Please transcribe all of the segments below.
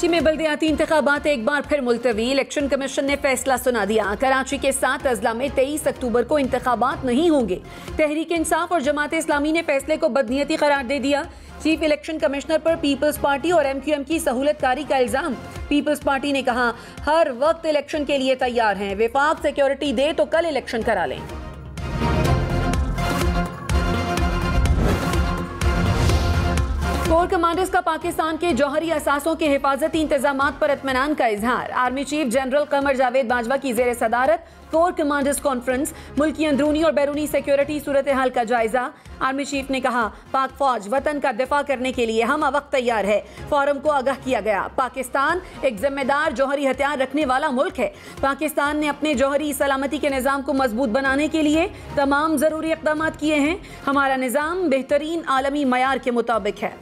कराची में बल्दियाती इंतखाबात एक बार फिर मुलतवी। इलेक्शन कमीशन ने फैसला सुना दिया। कराची के 7 अजला में 23 अक्टूबर को इंतखाबात नहीं होंगे। तहरीक इंसाफ और जमात इस्लामी ने फैसले को बदनीयती करार दे दिया। चीफ इलेक्शन कमिश्नर पर पीपल्स पार्टी और MQM की सहूलतकारी का इल्जाम। पीपल्स पार्टी ने कहा हर वक्त इलेक्शन के लिए तैयार हैं, विफाक सिक्योरिटी दे तो कल इलेक्शन करा लें। कोर कमांडर्स का पाकिस्तान के जौहरी असासों के हिफाजती इंतजामात पर इत्मीनान का इजहार। Army chief general Qamar Javed Bajwa की जेर सदारत कोर कमांडर्स कॉन्फ्रेंस। मुल्की अंदरूनी और बैरूनी सिक्योरिटी सूरत हाल का जायजा। आर्मी चीफ ने कहा पाक फौज वतन का दिफा करने के लिए हम वक्त तैयार है। फोरम को आगाह किया गया पाकिस्तान एक जिम्मेदार जौहरी हथियार रखने वाला मुल्क है। पाकिस्तान ने अपने जौहरी सलामती के निज़ाम को मजबूत बनाने के लिए तमाम ज़रूरी इक़दाम किए हैं। हमारा निज़ाम बेहतरीन आलमी मयार के मुताबिक है।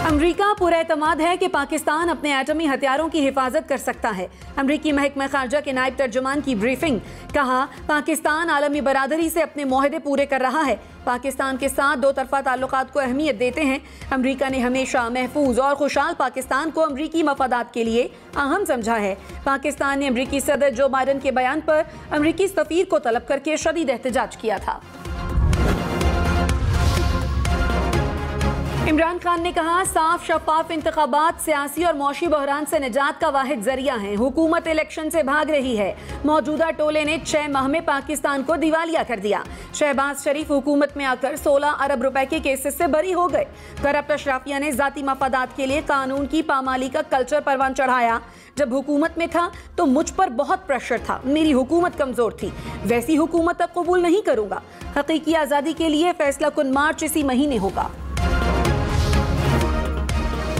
अमरीका पुरएतमाद है कि पाकिस्तान अपने एटमी हथियारों की हिफाजत कर सकता है। अमरीकी महकमा खारजा के नायब तर्जुमान की ब्रीफिंग। कहा पाकिस्तान आलमी बरादरी से अपने मुआहदे पूरे कर रहा है। पाकिस्तान के साथ दो तरफा ताल्लुकात को अहमियत देते हैं। अमरीका ने हमेशा महफूज और खुशहाल पाकिस्तान को अमरीकी मफादात के लिए अहम समझा है। पाकिस्तान ने अमरीकी सदर जो बाइडन के बयान पर अमरीकी सफीर को तलब करके शदीद एहतजाज किया था। इमरान खान ने कहा साफ शफाफ इंतखाबात सियासी और मौशी बहरान से निजात का वाहिद जरिया है। हुकूमत इलेक्शन से भाग रही है। मौजूदा टोले ने 6 माह में पाकिस्तान को दिवालिया कर दिया। शहबाज शरीफ हुकूमत में आकर 16 अरब रुपए के केसेस से बरी हो गए। करप्ट अशराफिया ने जाती मफादात के लिए कानून की पामाली का कल्चर परवान चढ़ाया। जब हुकूमत में था तो मुझ पर बहुत प्रेशर था, मेरी हुकूमत कमजोर थी, वैसी हुकूमत अब कबूल नहीं करूंगा। हकीकी आज़ादी के लिए फैसला कुन मार्च इसी महीने होगा।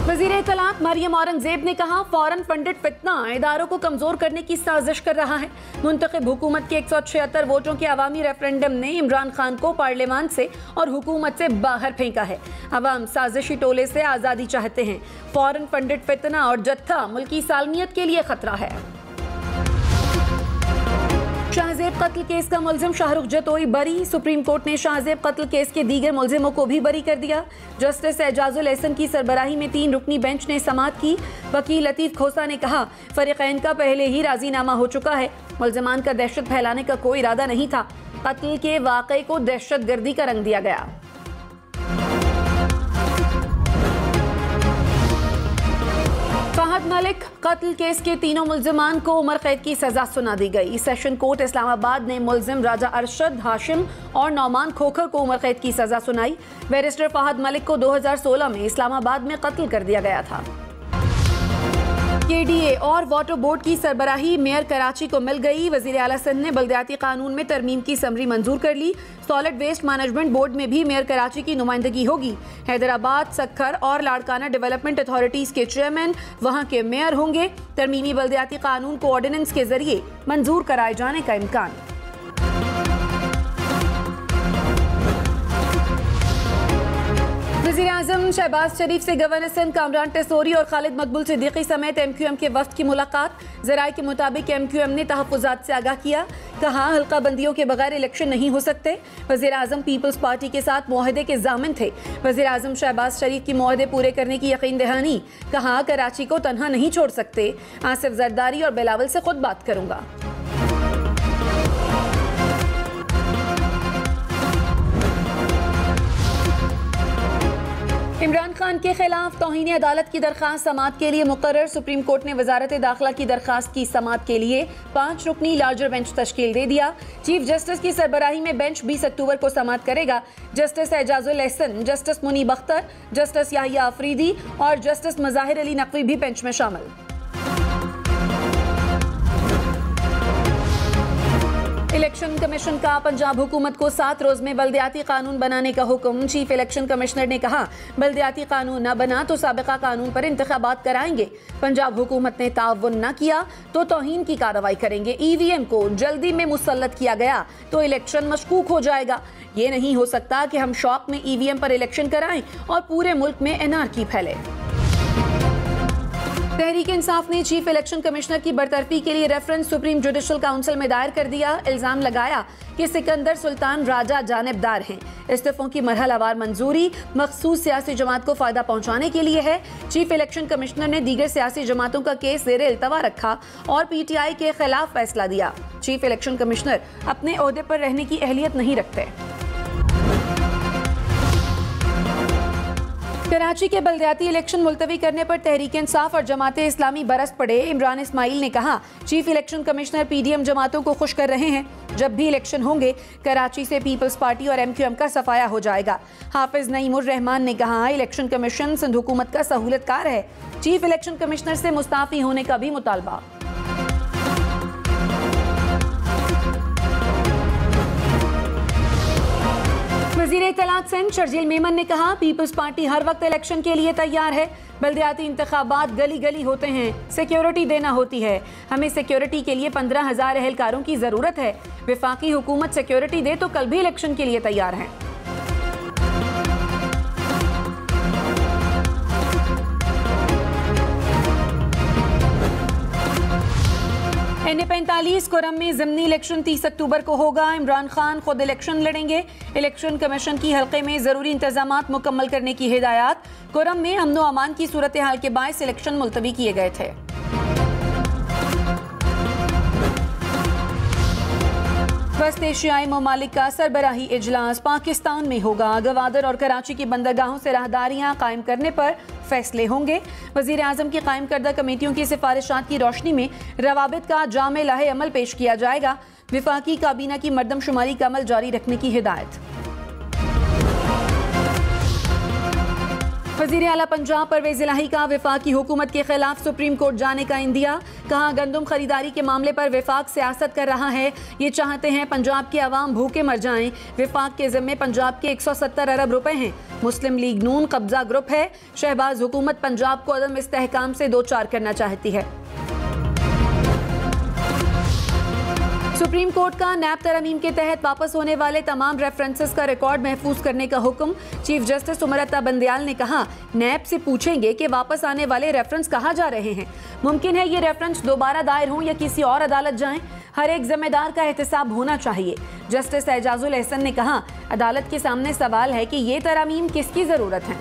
वज़ीर इत्तलात मरियम औरंगजेब ने कहा फॉरेन फंडेड फितना इदारों को कमजोर करने की साजिश कर रहा है। मुंतखब हुकूमत के 176 वोटों के अवामी रेफरेंडम ने इमरान खान को पार्लियामान से और हुकूमत से बाहर फेंका है। अवाम साजिशी टोले से आज़ादी चाहते हैं। फॉरेन फंडेड फितना और जत्था मुल्की सालमियत के लिए खतरा है। शाहजेब कत्ल केस का मुलजिम शाहरुख जतोई बरी। सुप्रीम कोर्ट ने शाहजेब कत्ल केस के दीगर मुलजिमों को भी बरी कर दिया। जस्टिस एजाजुल एहसन की सरबराही में 3 रुकनी बेंच ने समाअत की। वकील लतीफ खोसा ने कहा फरीकैन का पहले ही राजीनामा हो चुका है। मुलजमान का दहशत फैलाने का कोई इरादा नहीं था। कत्ल के वाकये को दहशतगर्दी का रंग दिया गया। फहद मलिक कत्ल केस के तीनों मुल्जिमान को उम्र कैद की सजा सुना दी गई। सेशन कोर्ट इस्लामाबाद ने मुल्जिम राजा अरशद हाशिम और नौमान खोखर को उम्र कैद की सजा सुनाई। बैरिस्टर फहद मलिक को 2016 में इस्लामाबाद में कत्ल कर दिया गया था। KDA और वाटर बोर्ड की सरबराही मेयर कराची को मिल गई। वजीर आला सिंध ने बल्दियाती कानून में तरमीम की समरी मंजूर कर ली। सॉलिड वेस्ट मैनेजमेंट बोर्ड में भी मेयर कराची की नुमाइंदगी होगी। हैदराबाद, सक्खर और लाड़काना डेवलपमेंट अथॉरिटीज के चेयरमैन वहां के मेयर होंगे। तरमीमी बल्दियाती कानून को ऑर्डिनेंस के जरिए मंजूर कराए जाने का इम्कान। वज़ीर-ए-आज़म शहबाज शरीफ से गवर्नर सिंध कामरान टेसोरी और खालिद मकबूल सिद्दीकी समेत MQM के वफ्द की मुलाकात। ज़राए के मुताबिक MQM ने तहफ़्फ़ुज़ात से आगाह किया। कहा हल्का बंदियों के बगैर इलेक्शन नहीं हो सकते। वज़ीर-ए-आज़म पीपल्स पार्टी के साथ मुआहदे के ज़ामिन थे। वज़ीर-ए-आज़म शहबाज शरीफ की मुआहदे पूरे करने की यकीन दहानी। कहा कराची को तन्हा नहीं छोड़ सकते। आसिफ जरदारी और बिलावल से खुद बात करूंगा। इमरान खान के खिलाफ तौहीन अदालत की दरख्वास्त समाअत के लिए मुकर्रर। सुप्रीम कोर्ट ने वजारत दाखिला की दरख्वास्त की समाअत के लिए 5 रुकनी लार्जर बेंच तश्कील दे दिया। चीफ जस्टिस की सरबराही में बेंच 20 अक्टूबर को समाअत करेगा। Justice Ijazul Ahsan, justice Munib Akhtar, justice Yahya Afridi और जस्टिस मज़ाहिर अली नकवी भी बेंच में शामिल। इलेक्शन कमीशन का पंजाब हुकूमत को 7 रोज में बल्दियाती कानून बनाने का हुक्म। चीफ इलेक्शन कमिश्नर ने कहा बल्दियाती कानून न बना तो साबिका कानून पर इंतखाबात कराएंगे। पंजाब हुकूमत ने ताउन न किया तो तौहीन की कार्रवाई करेंगे। EVM को जल्दी में मुसल्लत किया गया तो इलेक्शन मशकूक हो जाएगा। ये नहीं हो सकता कि हम शौक में EVM पर इलेक्शन कराएं और पूरे मुल्क में एनार्की फैले। तहरीक इंसाफ ने चीफ इलेक्शन कमिश्नर की बरतरफी के लिए रेफरेंस सुप्रीम जुडिशल काउंसिल में दायर कर दिया। इल्जाम लगाया कि सिकंदर सुल्तान राजा जानिबदार हैं। इस्तीफों की मरहलावार मंजूरी मखसूस सियासी जमात को फायदा पहुंचाने के लिए है। चीफ इलेक्शन कमिश्नर ने दीगर सियासी जमातों का केस ज़ेरे इल्तवा रखा और PTI के खिलाफ फैसला दिया। चीफ इलेक्शन कमिश्नर अपने ओहदे पर रहने की अहलियत नहीं रखते। कराची के बल्दियाती इलेक्शन मुलतवी करने पर तहरीक इंसाफ और जमात इस्लामी बरस पड़े। इमरान इस्माइल ने कहा, चीफ इलेक्शन कमिश्नर PDM जमातों को खुश कर रहे हैं। जब भी इलेक्शन होंगे कराची से पीपल्स पार्टी और MQM का सफाया हो जाएगा। हाफिज नईमुर रहमान ने कहा, इलेक्शन कमीशन सिंध हुकूमत का सहूलतकार है। चीफ इलेक्शन कमिश्नर से मुस्ताफी होने का भी मुतालबा। वज़ीर इत्तलात सिंध शर्जील मेमन ने कहा, पीपल्स पार्टी हर वक्त इलेक्शन के लिए तैयार है। बल्दियाती इंतखाबात गली गली होते हैं, सिक्योरिटी देना होती है। हमें सिक्योरिटी के लिए 15,000 एहलकारों की ज़रूरत है। वफाकी हुकूमत सिक्योरिटी दे तो कल भी इलेक्शन के लिए तैयार हैं। NA-45 कोरम में ज़िमनी इलेक्शन 30 अक्टूबर को होगा। इमरान खान खुद इलेक्शन लड़ेंगे। इलेक्शन कमीशन की हल्के में ज़रूरी इंतजामात मुकम्मल करने की हिदायत। कोरम में अमन व अमान की सूरत हाल के बायस इलेक्शन मुलतवी किए गए थे। वस्त एशियाई ममालिक का सरबराही इजलास पाकिस्तान में होगा। गवादर और कराची की बंदरगाहों से राहदारियां कायम करने पर फैसले होंगे। वजीर आजम की कायम करदा कमेटियों की सिफारिशात की रोशनी में रवाबित का जामे लाहे अमल पेश किया जाएगा। विफाकी काबीना की मर्दमशुमारी का अमल जारी रखने की हिदायत। वज़ीर आला पंजाब परवेज़ इलाही का वफाकी हुकूमत के खिलाफ सुप्रीम कोर्ट जाने का इंदिया। कहा, गंदम खरीदारी के मामले पर वफाक सियासत कर रहा है। ये चाहते हैं पंजाब के अवाम भूखे मर जाएं। वफाक के ज़िम्मे पंजाब के 170 अरब रुपए हैं। मुस्लिम लीग नून कब्जा ग्रुप है। शहबाज हुकूमत पंजाब को अदम इस्तेहकाम से दो चार करना चाहती है। सुप्रीम कोर्ट का नैब तरमीम के तहत वापस होने वाले तमाम रेफरेंसेस का रिकॉर्ड महफूज करने का हुक्म। चीफ जस्टिस उमर अता बंदयाल ने कहा, नैब से पूछेंगे कि वापस आने वाले रेफरेंस कहाँ जा रहे हैं। मुमकिन है ये रेफरेंस दोबारा दायर हों या किसी और अदालत जाएं। हर एक जिम्मेदार का एहतसाब होना चाहिए। जस्टिस एजाजुल एहसन ने कहा, अदालत के सामने सवाल है कि ये तरमीम किसकी जरूरत है।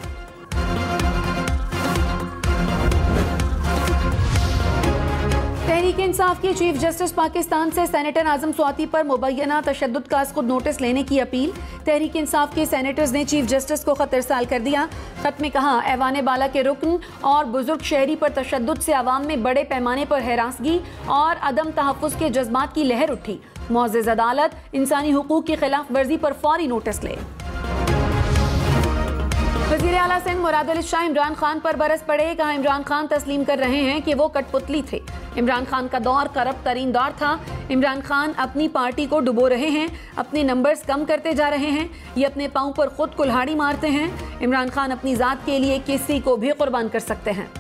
तहरीक इंसाफ की चीफ जस्टिस पाकिस्तान से सेनेटर आजम स्वाति पर मुबैना तशद्दुद का खुद नोटिस लेने की अपील। तहरीक इंसाफ के सेनेटर्स ने चीफ जस्टिस को खत इरसाल कर दिया। खत में कहा, ऐवान बाला के रुकन और बुजुर्ग शहरी पर तशद्दुद से अवाम में बड़े पैमाने पर हैरासगी और अदम तहफ़्फ़ुज़ के जज्बात की लहर उठी। मुअज़्ज़ज़ अदालत इंसानी हुकूक की खिलाफ वर्जी पर फौरी नोटिस ले। वज़ीर आला सिंध मुराद अली शाह इमरान खान पर बरस पड़े। कहा, इमरान खान तस्लीम कर रहे हैं कि वो कठपुतली थे। इमरान खान का दौर करप्ट तरीन दौर था। इमरान खान अपनी पार्टी को डुबो रहे हैं, अपने नंबर्स कम करते जा रहे हैं। ये अपने पाँव पर खुद कुल्हाड़ी मारते हैं। इमरान खान अपनी ज़ात के लिए किसी को भी कुर्बान कर सकते हैं।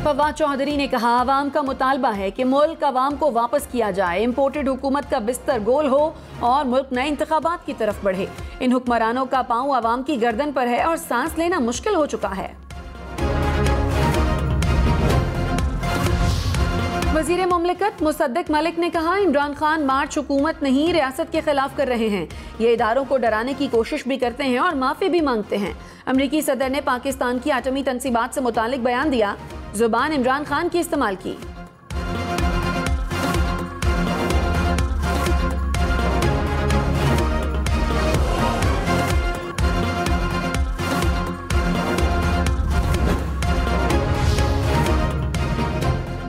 फवाद चौधरी ने कहा, आवाम का मुतालबा है कि मुल्क आवाम को वापस किया जाए। इम्पोर्टेड हुकूमत का बिस्तर गोल हो और मुल्क नए इंतखाबात की तरफ बढ़े। इन हुक्मरानों का पांव आवाम की गर्दन पर है और सांस लेना मुश्किल हो चुका है। वजीर मुमलिकत मुसद्दिक मलिक ने कहा, इमरान खान मार्च हुकूमत नहीं रियासत के खिलाफ कर रहे हैं। ये इदारों को डराने की कोशिश भी करते हैं और माफी भी मांगते हैं। अमरीकी सदर ने पाकिस्तान की आटमी तनसीबात से मुतालिक बयान दिया। जुबान इमरान खान की इस्तेमाल की।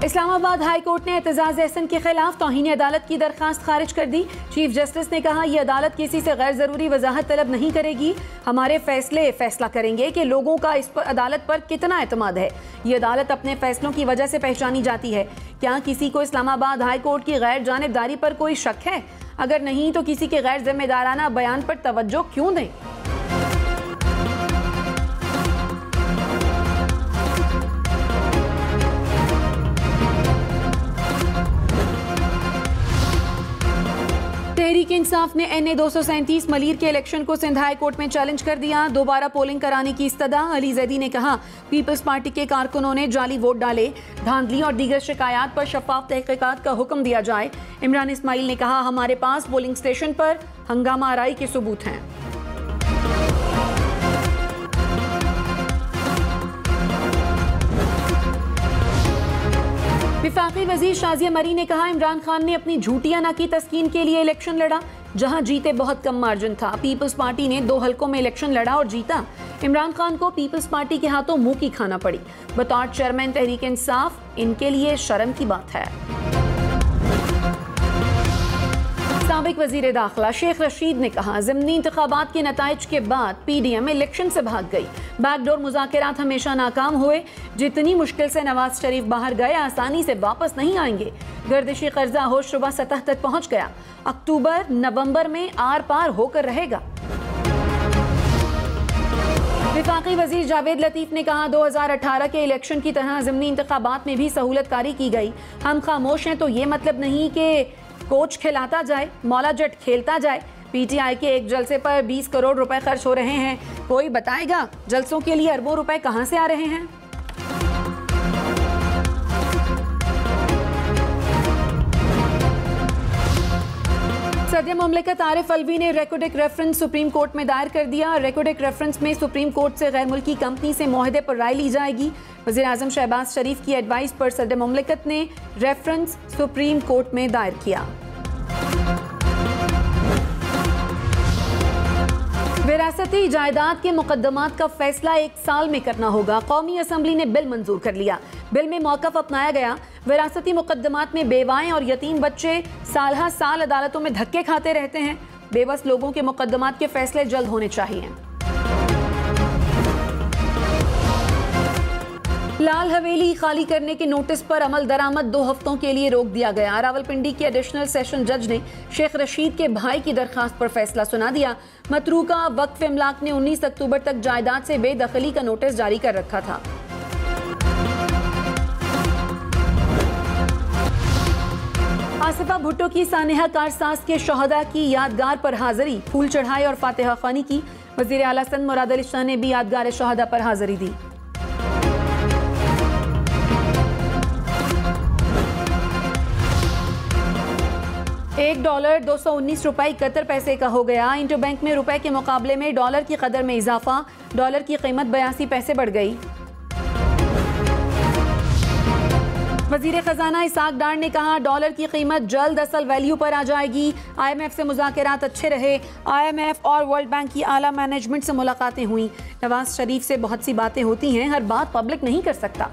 इस्लामाबाद हाई कोर्ट ने एतजाज एहसन के खिलाफ तौहीन अदालत की दरखास्त खारिज कर दी। चीफ जस्टिस ने कहा, यह अदालत किसी से गैर जरूरी वजाहत तलब नहीं करेगी। हमारे फैसले फैसला करेंगे कि लोगों का इस पर अदालत पर कितना एतमाद है। ये अदालत अपने फैसलों की वजह से पहचानी जाती है। क्या किसी को इस्लामाबाद हाई कोर्ट की गैर जानिबदारी पर कोई शक है? अगर नहीं तो किसी के गैर जिम्मेदाराना बयान पर तवज्जो क्यों दें? तहरीक इंसाफ ने NA 237 मलीर के इलेक्शन को सिंध हाई कोर्ट में चैलेंज कर दिया। दोबारा पोलिंग कराने की इस्तदा। अली जैदी ने कहा पीपल्स पार्टी के कारकुनों ने जाली वोट डाले, धांधली और दीगर शिकायत पर शफाफ तहकीकात का हुक्म दिया जाए। इमरान इस्माइल ने कहा हमारे पास पोलिंग स्टेशन पर हंगामा आराई के सबूत हैं। विफाकी वजीर शाजिया मरी ने कहा इमरान खान ने अपनी झूठियाना की तस्कीन के लिए इलेक्शन लड़ा, जहां जीते बहुत कम मार्जिन था। पीपल्स पार्टी ने 2 हलकों में इलेक्शन लड़ा और जीता। इमरान खान को पीपल्स पार्टी के हाथों मुंह की खाना पड़ी। बतौर चेयरमैन तहरीक इंसाफ इनके लिए शर्म की बात है। साबिक वजीर दाखिला शेख रशीद ने कहा ज़िमनी इंतखाबात के नताइज के बाद PDM इलेक्शन से भाग गई। बैकडोर मुज़ाकरात हमेशा नाकाम हुए। जितनी मुश्किल से नवाज शरीफ बाहर गए आसानी से वापस नहीं आएंगे। गर्दिशी कर्जा होशरुबा सतह तक पहुंच गया। अक्टूबर नवंबर में आर पार होकर रहेगा। विफाकी वजीर जावेद लतीफ ने कहा 2018 के इलेक्शन की तरह ज़िमनी इंतखाबात में भी सहूलतकारी की गई। हम खामोश हैं तो ये मतलब नहीं कि कोच खिलाता जाए, मौला जट खेलता जाए। PTI के एक जलसे पर 20 करोड़ रुपए खर्च हो रहे हैं। कोई बताएगा जलसों के लिए अरबों रुपए कहां से आ रहे हैं? सदर मुमलिकत आरिफ अलवी ने रेकोडेक रेफरेंस सुप्रीम कोर्ट में दायर कर दिया। रेकोडेक रेफरेंस में सुप्रीम कोर्ट से गैर मुल्की कंपनी से मुआहदे पर राय ली जाएगी। वज़ीर आज़म शहबाज शरीफ की एडवाइस पर सदर मुमलिकत ने रेफरेंस सुप्रीम कोर्ट में दायर किया। विरासती जायदाद के मुकद्दमात का फैसला 1 साल में करना होगा। कौमी असम्बली ने बिल मंजूर कर लिया। बिल में मौक़िफ़ अपनाया गया। विरासती मुकद्दमात में बेवाएं और यतीम बच्चे साल हर साल अदालतों में धक्के खाते रहते हैं। बेबस लोगों के मुकद्दमात के फैसले जल्द होने चाहिए। लाल हवेली खाली करने के नोटिस पर अमल दरामद 2 हफ्तों के लिए रोक दिया गया। रावलपिंडी के एडिशनल सेशन जज ने शेख रशीद के भाई की दरखास्त पर फैसला सुना दिया। मतरूका वक्फ इमलाक ने 19 अक्टूबर तक जायदाद से बेदखली का नोटिस जारी कर रखा था। आसिफा भुट्टो की सानेहा कारसाज के शहदा की यादगार पर हाजिरी, फूल चढ़ाए और फातिहा ख्वानी की। वजीर आला सिंध मुराद अली शाह ने भी यादगार शहदा पर हाजिरी दी। $1 219 रुपए 71 पैसे का हो गया। इंटरबैंक में रुपए के मुकाबले में डॉलर की कदर में इजाफा। डॉलर की कीमत 82 पैसे बढ़ गई। वजीर खजाना इसाक डार ने कहा डॉलर की कीमत जल्द असल वैल्यू पर आ जाएगी। IMF से मुज़ाकरात अच्छे रहे। IMF और वर्ल्ड बैंक की आला मैनेजमेंट से मुलाकातें हुई। नवाज शरीफ से बहुत सी बातें होती हैं, हर बात पब्लिक नहीं कर सकता।